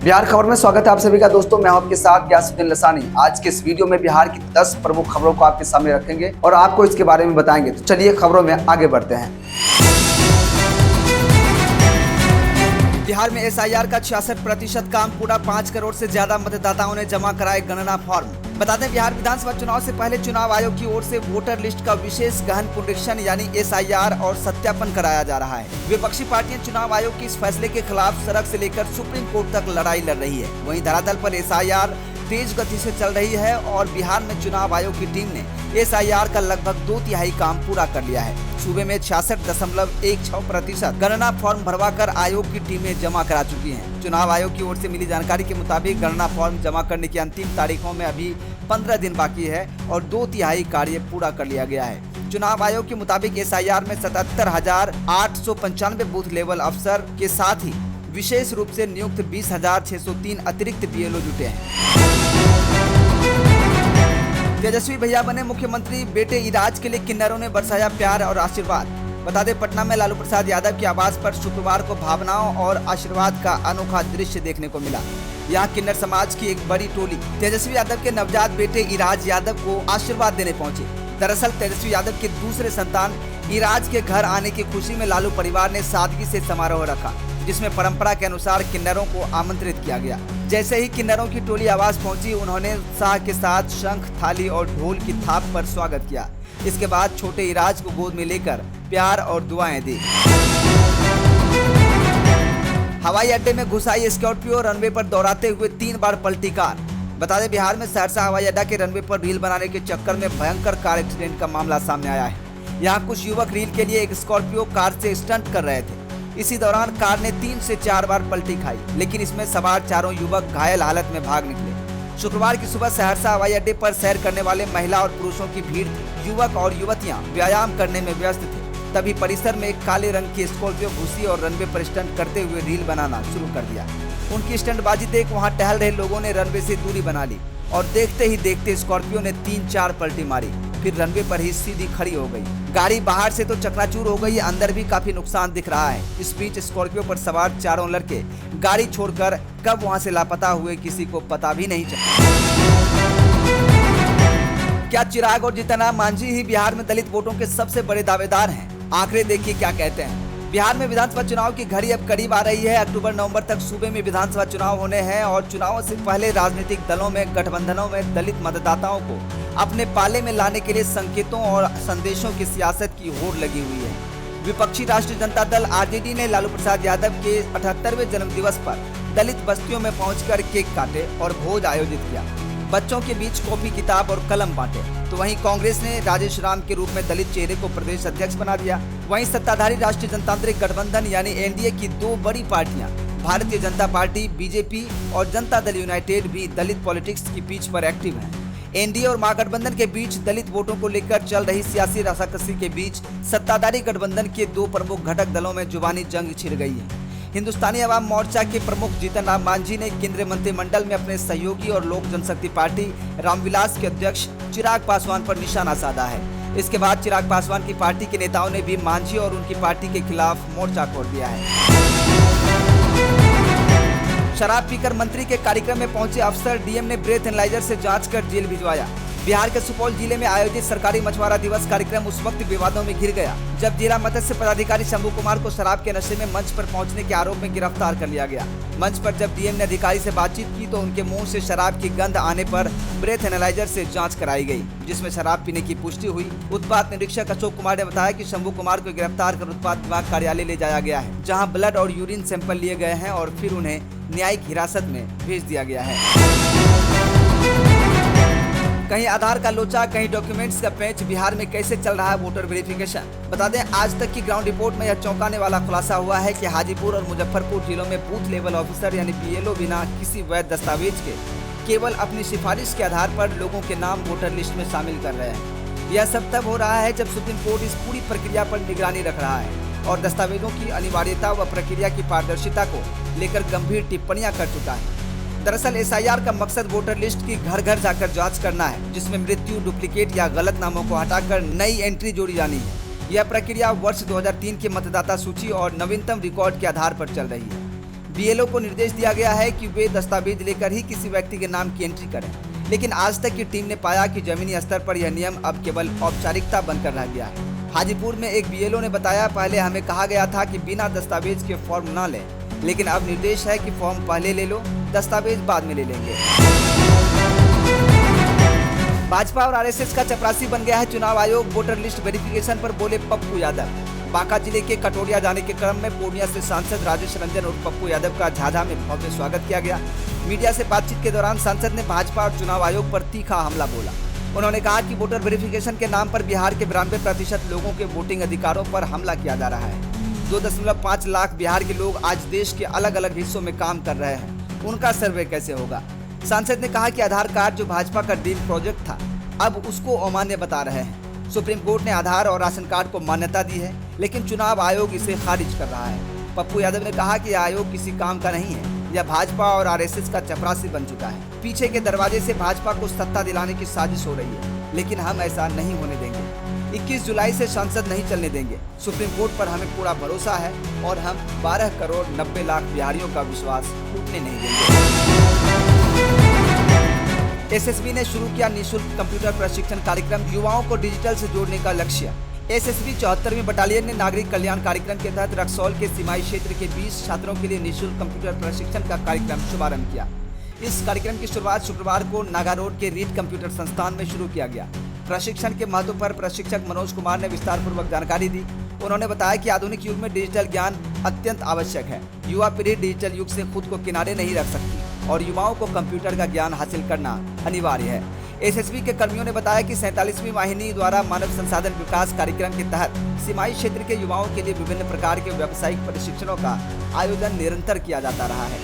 बिहार खबर में स्वागत है आप सभी का। दोस्तों मैं हूं आपके साथ ग्यासुद्दीन लसानी। आज के इस वीडियो में बिहार की 10 प्रमुख खबरों को आपके सामने रखेंगे और आपको इसके बारे में बताएंगे। तो चलिए खबरों में आगे बढ़ते हैं। बिहार में SIR का 66% काम पूरा। 5 करोड़ से ज्यादा मतदाताओं ने जमा कराए गणना फॉर्म। बता दें, बिहार विधानसभा चुनाव से पहले चुनाव आयोग की ओर से वोटर लिस्ट का विशेष गहन पुनरीक्षण यानी SIR और सत्यापन कराया जा रहा है। विपक्षी पार्टियां चुनाव आयोग के इस फैसले के खिलाफ सड़क से लेकर सुप्रीम कोर्ट तक लड़ाई लड़ रही है। वहीं धरातल पर SIR तेज गति से चल रही है और बिहार में चुनाव आयोग की टीम ने SIR का लगभग 2/3 काम पूरा कर लिया है। सूबे में 66.16% गणना फॉर्म भरवाकर आयोग की टीमें जमा करा चुकी हैं। चुनाव आयोग की ओर से मिली जानकारी के मुताबिक गणना फॉर्म जमा करने की अंतिम तारीखों में अभी 15 दिन बाकी है और 2/3 कार्य पूरा कर लिया गया है। चुनाव आयोग के मुताबिक SIR में 77,895 बूथ लेवल अफसर के साथ ही विशेष रूप से नियुक्त 20,603 अतिरिक्त BLO जुटे हैं। तेजस्वी भैया बने मुख्यमंत्री, बेटे इराज के लिए किन्नरों ने बरसाया प्यार और आशीर्वाद। बता दें, पटना में लालू प्रसाद यादव के आवास पर शुक्रवार को भावनाओं और आशीर्वाद का अनोखा दृश्य देखने को मिला। यहाँ किन्नर समाज की एक बड़ी टोली तेजस्वी यादव के नवजात बेटे इराज यादव को आशीर्वाद देने पहुंचे। दरअसल तेजस्वी यादव के दूसरे संतान इराज के घर आने की खुशी में लालू परिवार ने सादगी से समारोह रखा, जिसमें परंपरा के अनुसार किन्नरों को आमंत्रित किया गया। जैसे ही किन्नरों की टोली आवास पहुंची, उन्होंने उत्साह के साथ शंख, थाली और ढोल की थाप पर स्वागत किया। इसके बाद छोटे इराज को गोद में लेकर प्यार और दुआएं दी। हवाई अड्डे में घुसाई स्कॉर्पियो, रनवे पर दौड़ाते हुए 3 बार पलटी कार। बता दें, बिहार में सहरसा हवाई अड्डा के रनवे पर रील बनाने के चक्कर में भयंकर कार एक्सीडेंट का मामला सामने आया है। यहाँ कुछ युवक रील के लिए एक स्कॉर्पियो कार से स्टंट कर रहे थे। इसी दौरान कार ने 3 से 4 बार पलटी खाई, लेकिन इसमें सवार चारों युवक घायल हालत में भाग निकले। शुक्रवार की सुबह सहरसा हवाई अड्डे पर सैर करने वाले महिला और पुरुषों की भीड़ थी। युवक और युवतियां व्यायाम करने में व्यस्त थे। तभी परिसर में एक काले रंग की स्कॉर्पियो घुसी और रनवे पर स्टंट करते हुए रील बनाना शुरू कर दिया। उनकी स्टंटबाजी देख वहां टहल रहे लोगों ने रनवे से दूरी बना ली और देखते ही देखते स्कॉर्पियो ने 3-4 पलटी मारी, फिर रनवे पर ही सीधी खड़ी हो गई। गाड़ी बाहर से तो चकनाचूर हो गई, अंदर भी काफी नुकसान दिख रहा है। इस बीच स्कॉर्पियो पर सवार चारों लड़के गाड़ी छोड़कर कब वहां से लापता हुए किसी को पता भी नहीं चला। क्या चिराग और जीतनराम मांझी ही बिहार में दलित वोटों के सबसे बड़े दावेदार हैं? आंकड़े देखिए क्या कहते हैं। बिहार में विधानसभा चुनाव की घड़ी अब करीब आ रही है। अक्टूबर-नवंबर तक सूबे में विधानसभा चुनाव होने हैं और चुनावों से पहले राजनीतिक दलों में गठबंधनों में दलित मतदाताओं को अपने पाले में लाने के लिए संकेतों और संदेशों की सियासत की होड़ लगी हुई है। विपक्षी राष्ट्रीय जनता दल RJD ने लालू प्रसाद यादव के 78वें जन्मदिवस पर दलित बस्तियों में पहुंचकर केक काटे और भोज आयोजित किया। बच्चों के बीच कॉपी, किताब और कलम बांटे। तो वहीं कांग्रेस ने राजेश राम के रूप में दलित चेहरे को प्रदेश अध्यक्ष बना दिया। वहीं सत्ताधारी राष्ट्रीय जनतांत्रिक गठबंधन यानी NDA की 2 बड़ी पार्टियां भारतीय जनता पार्टी, BJP और जनता दल यूनाइटेड भी दलित पॉलिटिक्स की पिच पर एक्टिव हैं। NDA और महागठबंधन के बीच दलित वोटों को लेकर चल रही सियासी रसाकसी के बीच सत्ताधारी गठबंधन के 2 प्रमुख घटक दलों में जुबानी जंग छिड़ गई है। हिंदुस्तानी अवाम मोर्चा के प्रमुख जीतनराम मांझी ने केंद्रीय मंत्रिमंडल में अपने सहयोगी और लोक जनशक्ति पार्टी रामविलास के अध्यक्ष चिराग पासवान पर निशाना साधा है। इसके बाद चिराग पासवान की पार्टी के नेताओं ने भी मांझी और उनकी पार्टी के खिलाफ मोर्चा खोल दिया है। शराब पीकर मंत्री के कार्यक्रम में पहुंचे अफसर, DM ने ब्रेथ एनालाइजर से जांच कर जेल भिजवाया। बिहार के सुपौल जिले में आयोजित सरकारी मछुआरा दिवस कार्यक्रम उस वक्त विवादों में घिर गया जब जिला मत्स्य पदाधिकारी शंभू कुमार को शराब के नशे में मंच पर पहुंचने के आरोप में गिरफ्तार कर लिया गया। मंच पर जब DM ने अधिकारी से बातचीत की तो उनके मुंह से शराब की गंध आने पर ब्रेथ एनालाइजर से जांच कराई गई, जिसमें शराब पीने की पुष्टि हुई। उत्पाद निरीक्षक अशोक कुमार ने बताया कि शंभू कुमार को गिरफ्तार कर उत्पाद विभाग कार्यालय ले जाया गया है, जहाँ ब्लड और यूरिन सैंपल लिए गए हैं और फिर उन्हें न्यायिक हिरासत में भेज दिया गया है। कहीं आधार का लोचा, कहीं डॉक्यूमेंट्स का पेंच। बिहार में कैसे चल रहा है वोटर वेरिफिकेशन? बता दें, आज तक की ग्राउंड रिपोर्ट में यह चौंकाने वाला खुलासा हुआ है कि हाजीपुर और मुजफ्फरपुर जिलों में बूथ लेवल ऑफिसर यानी BLO बिना किसी वैध दस्तावेज के केवल अपनी सिफारिश के आधार पर लोगों के नाम वोटर लिस्ट में शामिल कर रहे हैं। यह सब तब हो रहा है जब सुप्रीम कोर्ट इस पूरी प्रक्रिया पर निगरानी रख रहा है और दस्तावेजों की अनिवार्यता व प्रक्रिया की पारदर्शिता को लेकर गंभीर टिप्पणियां कर चुका है। दरअसल SIR का मकसद वोटर लिस्ट की घर घर जाकर जांच करना है, जिसमें मृत्यु, डुप्लीकेट या गलत नामों को हटाकर नई एंट्री जोड़ी जानी है। यह प्रक्रिया वर्ष 2003 की मतदाता सूची और नवीनतम रिकॉर्ड के आधार पर चल रही है। बीएलओ को निर्देश दिया गया है कि वे दस्तावेज लेकर ही किसी व्यक्ति के नाम की एंट्री करें, लेकिन आज तक की टीम ने पाया कि जमीनी स्तर पर यह नियम अब केवल औपचारिकता बनकर रह गया है। हाजीपुर में एक बीएलओ ने बताया, पहले हमें कहा गया था कि बिना दस्तावेज के फॉर्म न लें, लेकिन अब निर्देश है कि फॉर्म पहले ले लो, दस्तावेज बाद में ले लेंगे। भाजपा और आरएसएस का चपरासी बन गया है चुनाव आयोग। वोटर लिस्ट वेरिफिकेशन पर बोले पप्पू यादव। बांका जिले के कटोरिया जाने के क्रम में पूर्णिया से सांसद राजेश रंजन और पप्पू यादव का झाझा में भव्य स्वागत किया गया। मीडिया से बातचीत के दौरान सांसद ने भाजपा और चुनाव आयोग पर तीखा हमला बोला। उन्होंने कहा कि वोटर वेरिफिकेशन के नाम पर बिहार के 92% लोगों के वोटिंग अधिकारों पर हमला किया जा रहा है। 2.5 लाख बिहार के लोग आज देश के अलग अलग हिस्सों में काम कर रहे हैं, उनका सर्वे कैसे होगा। सांसद ने कहा कि आधार कार्ड जो भाजपा का ड्रीम प्रोजेक्ट था, अब उसको अमान्य बता रहे हैं। सुप्रीम कोर्ट ने आधार और राशन कार्ड को मान्यता दी है, लेकिन चुनाव आयोग इसे खारिज कर रहा है। पप्पू यादव ने कहा कि आयोग किसी काम का नहीं है, यह भाजपा और आरएसएस का चपरासी बन चुका है। पीछे के दरवाजे से भाजपा को सत्ता दिलाने की साजिश हो रही है, लेकिन हम ऐसा नहीं होने देंगे। 21 जुलाई से संसद नहीं चलने देंगे। सुप्रीम कोर्ट पर हमें पूरा भरोसा है और हम 12 करोड़ 90 लाख बिहारियों का विश्वास टूटने नहीं देंगे। एसएसबी ने शुरू किया निःशुल्क कंप्यूटर प्रशिक्षण कार्यक्रम, युवाओं को डिजिटल से जोड़ने का लक्ष्य। एसएसबी 74वीं बटालियन ने नागरिक कल्याण कार्यक्रम के तहत रक्सौल के सीमाई क्षेत्र के 20 छात्रों के लिए निःशुल्क कंप्यूटर प्रशिक्षण का कार्यक्रम शुभारंभ किया। इस कार्यक्रम की शुरुआत शुक्रवार को नागा रोड के रीड कंप्यूटर संस्थान में शुरू किया गया। प्रशिक्षण के महत्व पर प्रशिक्षक मनोज कुमार ने विस्तार पूर्वक जानकारी दी। उन्होंने बताया कि आधुनिक युग में डिजिटल ज्ञान अत्यंत आवश्यक है। युवा पीढ़ी डिजिटल युग से खुद को किनारे नहीं रख सकती और युवाओं को कंप्यूटर का ज्ञान हासिल करना अनिवार्य है। एसएसबी के कर्मियों ने बताया कि 47वीं वाहिनी द्वारा मानव संसाधन विकास कार्यक्रम के तहत सीमाई क्षेत्र के युवाओं के लिए विभिन्न प्रकार के व्यावसायिक प्रशिक्षणों का आयोजन निरंतर किया जाता रहा है।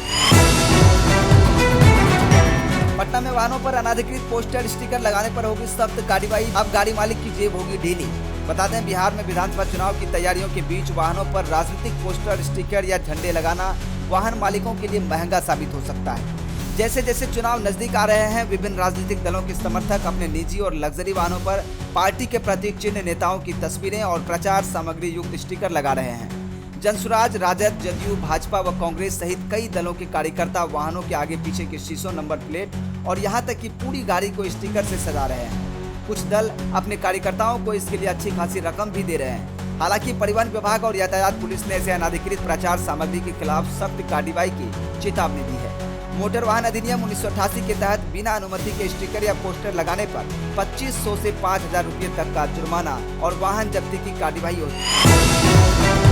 पटना में वाहनों पर अनाधिकृत पोस्टर स्टिकर लगाने पर होगी सख्त कार्रवाई, अब गाड़ी मालिक की जेब होगी ढीली। बता दें, बिहार में विधानसभा चुनाव की तैयारियों के बीच वाहनों पर राजनीतिक पोस्टर, स्टिकर या झंडे लगाना वाहन मालिकों के लिए महंगा साबित हो सकता है। जैसे जैसे चुनाव नजदीक आ रहे हैं, विभिन्न राजनीतिक दलों के समर्थक अपने निजी और लग्जरी वाहनों पर पार्टी के प्रतीक चिन्ह, नेताओं की तस्वीरें और प्रचार सामग्री युक्त स्टिकर लगा रहे हैं। जनसुराज, राजद, जदयू, भाजपा व कांग्रेस सहित कई दलों के कार्यकर्ता वाहनों के आगे पीछे के शीशों, नंबर प्लेट और यहां तक कि पूरी गाड़ी को स्टिकर से सजा रहे हैं। कुछ दल अपने कार्यकर्ताओं को इसके लिए अच्छी खासी रकम भी दे रहे हैं। हालांकि परिवहन विभाग और यातायात पुलिस ने ऐसे अनाधिकृत प्रचार सामग्री के खिलाफ सख्त कार्रवाई की चेतावनी दी है। मोटर वाहन अधिनियम 1988 के तहत बिना अनुमति के स्टिकर या पोस्टर लगाने पर 2500 से 5000 रुपये तक का जुर्माना और वाहन जब्ती की कार्रवाई होती है।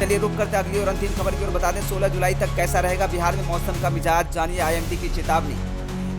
चलिए रुक करते अगली और अंतिम खबर की ओर बता दें, 16 जुलाई तक कैसा रहेगा बिहार में मौसम का मिजाज, जानिए आईएमडी की चेतावनी।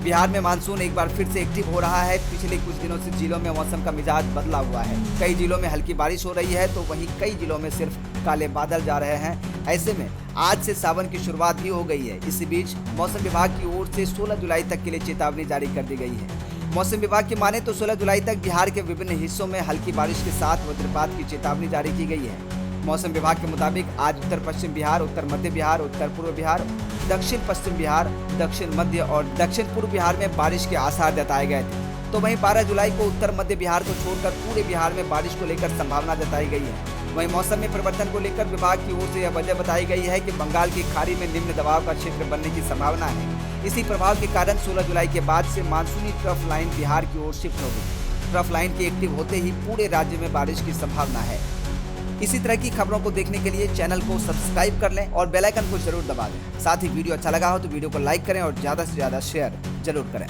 बिहार में मानसून एक बार फिर से एक्टिव हो रहा है। पिछले कुछ दिनों से जिलों में मौसम का मिजाज बदला हुआ है। कई जिलों में हल्की बारिश हो रही है तो वहीं कई जिलों में सिर्फ काले बादल जा रहे हैं। ऐसे में आज से सावन की शुरुआत भी हो गई है। इसी बीच मौसम विभाग की ओर से 16 जुलाई तक के लिए चेतावनी जारी कर दी गई है। मौसम विभाग की माने तो 16 जुलाई तक बिहार के विभिन्न हिस्सों में हल्की बारिश के साथ वज्रपात की चेतावनी जारी की गई है। मौसम विभाग के मुताबिक आज उत्तर पश्चिम बिहार, उत्तर मध्य बिहार, उत्तर पूर्व बिहार, दक्षिण पश्चिम बिहार, दक्षिण मध्य और दक्षिण पूर्व बिहार में बारिश के आसार जताए गए थे। तो वहीं 12 जुलाई को उत्तर मध्य बिहार को छोड़कर पूरे बिहार में बारिश को लेकर संभावना जताई गई है। वहीं मौसम में परिवर्तन को लेकर विभाग की ओर से यह वजह बताई गई है कि बंगाल की खाड़ी में निम्न दबाव का क्षेत्र बनने की संभावना है। इसी प्रभाव के कारण 16 जुलाई के बाद से मानसूनी ट्रफ लाइन बिहार की ओर शिफ्ट होगी। ट्रफ लाइन के एक्टिव होते ही पूरे राज्य में बारिश की संभावना है। इसी तरह की खबरों को देखने के लिए चैनल को सब्सक्राइब कर लें और बेल आइकन को जरूर दबा दें। साथ ही वीडियो अच्छा लगा हो तो वीडियो को लाइक करें और ज़्यादा से ज़्यादा शेयर जरूर करें।